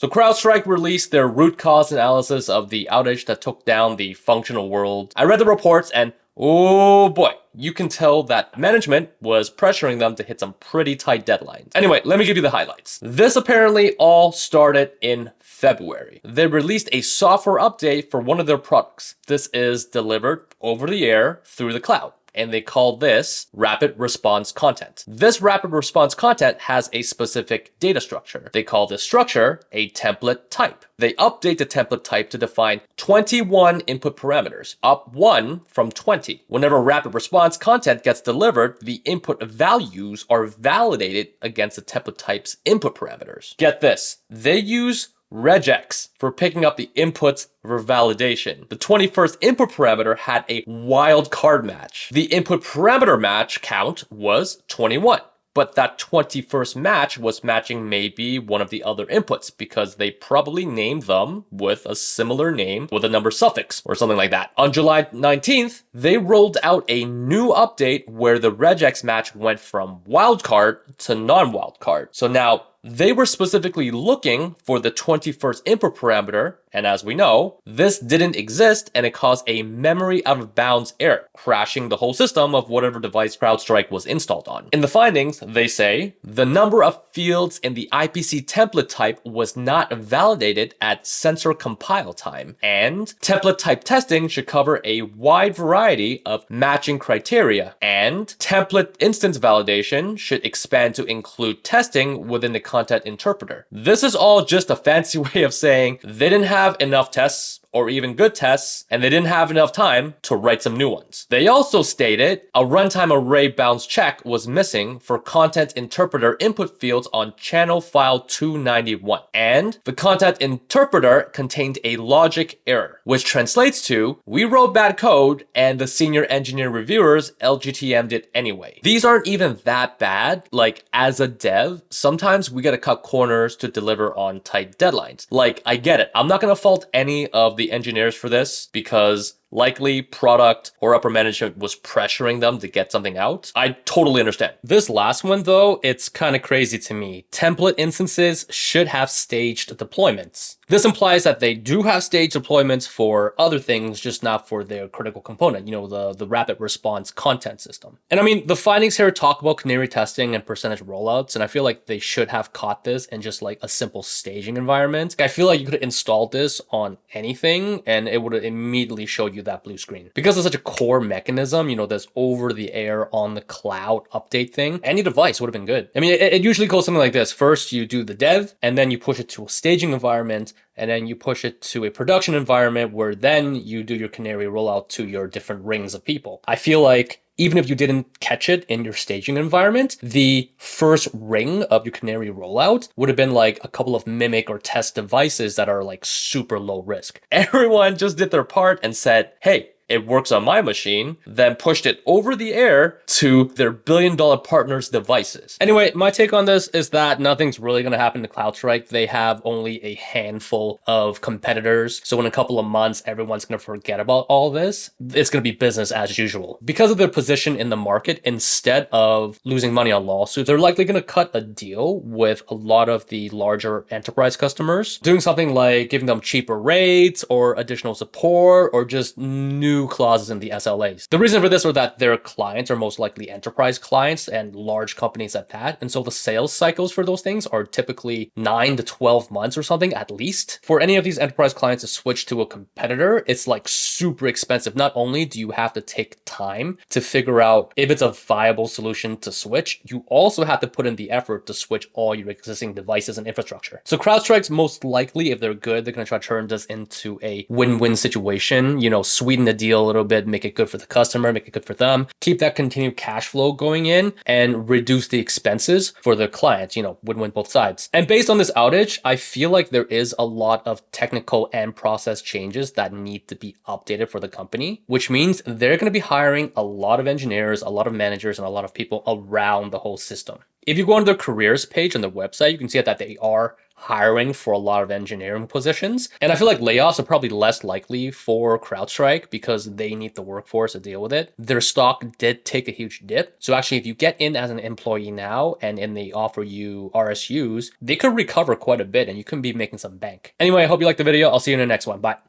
So CrowdStrike released their root cause analysis of the outage that took down the functional world. I read the reports and oh boy, you can tell that management was pressuring them to hit some pretty tight deadlines. Anyway, let me give you the highlights. This apparently all started in February. They released a software update for one of their products. This is delivered over the air through the cloud, and they call this rapid response content. This rapid response content has a specific data structure. They call this structure a template type. They update the template type to define 21 input parameters, up 1 from 20. Whenever rapid response content gets delivered, the input values are validated against the template type's input parameters. Get this, they use regex for picking up the inputs for validation. The 21st input parameter had a wild card match. The input parameter match count was 21. But that 21st match was matching maybe one of the other inputs because they probably named them with a similar name with a number suffix or something like that. On July 19th, they rolled out a new update where the regex match went from wildcard to non-wildcard. So now they were specifically looking for the 21st input parameter, and as we know, this didn't exist and it caused a memory out of bounds error, crashing the whole system of whatever device CrowdStrike was installed on. In the findings, they say the number of fields in the IPC template type was not validated at sensor compile time, and template type testing should cover a wide variety of matching criteria, and template instance validation should expand to include testing within the content interpreter. This is all just a fancy way of saying they didn't have enough tests or even good tests, and they didn't have enough time to write some new ones. They also stated a runtime array bounds check was missing for content interpreter input fields on channel file 291, and the content interpreter contained a logic error, which translates to, we wrote bad code and the senior engineer reviewers LGTM'd it anyway. These aren't even that bad. Like, as a dev, sometimes we gotta cut corners to deliver on tight deadlines. Like, I get it. I'm not gonna fault any of the engineers for this because likely product or upper management was pressuring them to get something out. I totally understand. This last one though, it's kind of crazy to me. Template instances should have staged deployments. This implies that they do have staged deployments for other things, just not for their critical component, you know, the rapid response content system. And I mean, the findings here talk about canary testing and percentage rollouts, and I feel like they should have caught this in just like a simple staging environment. I feel like you could have installed this on anything and it would have immediately showed you that blue screen. Because it's such a core mechanism, you know, this over the air on the cloud update thing, any device would have been good. I mean, it usually goes something like this. First, you do the dev, and then you push it to a staging environment, and then you push it to a production environment where then you do your canary rollout to your different rings of people. I feel like even if you didn't catch it in your staging environment, the first ring of your canary rollout would have been like a couple of mimic or test devices that are like super low risk. Everyone just did their part and said, hey, it works on my machine, then pushed it over the air to their billion-dollar partners' devices. Anyway, my take on this is that nothing's really going to happen to CrowdStrike. They have only a handful of competitors. So in a couple of months, everyone's going to forget about all this. It's going to be business as usual. Because of their position in the market, instead of losing money on lawsuits, they're likely going to cut a deal with a lot of the larger enterprise customers, doing something like giving them cheaper rates or additional support or just new clauses in the SLAs. The reason for this are that their clients are most likely enterprise clients and large companies at that. And so the sales cycles for those things are typically 9 to 12 months or something at least. For any of these enterprise clients to switch to a competitor, it's like super expensive. Not only do you have to take time to figure out if it's a viable solution to switch, you also have to put in the effort to switch all your existing devices and infrastructure. So CrowdStrike's most likely, if they're good, they're going to try to turn this into a win-win situation, you know, sweeten the deal a little bit, make it good for the customer, make it good for them, keep that continued cash flow going in and reduce the expenses for the clients, you know, win-win both sides. And based on this outage, I feel like there is a lot of technical and process changes that need to be updated for the company, which means they're going to be hiring a lot of engineers, a lot of managers, and a lot of people around the whole system. If you go on their careers page on their website, you can see that they are hiring for a lot of engineering positions. And I feel like layoffs are probably less likely for CrowdStrike because they need the workforce to deal with it. Their stock did take a huge dip. So actually, if you get in as an employee now and they offer you RSUs, they could recover quite a bit and you can be making some bank. Anyway, I hope you liked the video. I'll see you in the next one. Bye.